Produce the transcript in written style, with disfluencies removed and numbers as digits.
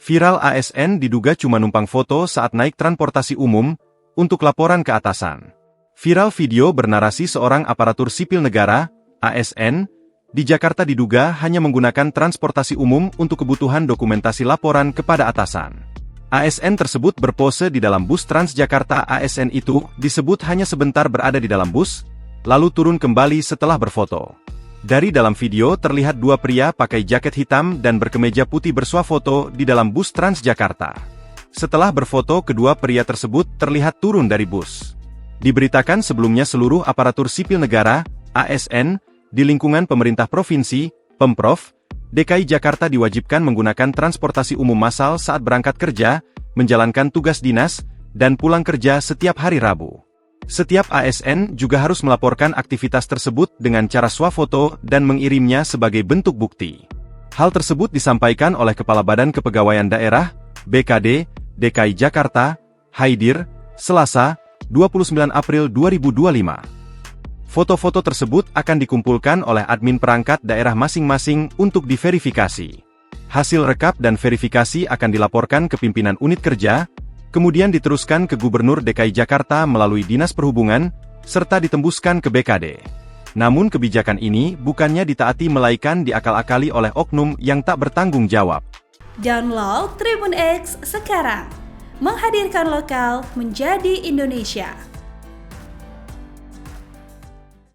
Viral ASN diduga cuma numpang foto saat naik transportasi umum, untuk laporan ke atasan. Viral video bernarasi seorang aparatur sipil negara, ASN, di Jakarta diduga hanya menggunakan transportasi umum untuk kebutuhan dokumentasi laporan kepada atasan. ASN tersebut berpose di dalam bus Transjakarta. ASN itu disebut hanya sebentar berada di dalam bus, lalu turun kembali setelah berfoto. Dari dalam video terlihat dua pria pakai jaket hitam dan berkemeja putih bersuafoto di dalam bus Transjakarta. Setelah berfoto, kedua pria tersebut terlihat turun dari bus. Diberitakan sebelumnya seluruh aparatur sipil negara, ASN, di lingkungan pemerintah provinsi, Pemprov, DKI Jakarta diwajibkan menggunakan transportasi umum massal saat berangkat kerja, menjalankan tugas dinas, dan pulang kerja setiap hari Rabu. Setiap ASN juga harus melaporkan aktivitas tersebut dengan cara swafoto dan mengirimnya sebagai bentuk bukti. Hal tersebut disampaikan oleh Kepala Badan Kepegawaian Daerah, BKD, DKI Jakarta, Haidir, Selasa, 29 April 2025. Foto-foto tersebut akan dikumpulkan oleh admin perangkat daerah masing-masing untuk diverifikasi. Hasil rekap dan verifikasi akan dilaporkan ke pimpinan unit kerja, kemudian diteruskan ke Gubernur DKI Jakarta melalui Dinas Perhubungan, serta ditembuskan ke BKD. Namun kebijakan ini bukannya ditaati melainkan diakal-akali oleh oknum yang tak bertanggung jawab. Download Tribun X sekarang, menghadirkan lokal menjadi Indonesia.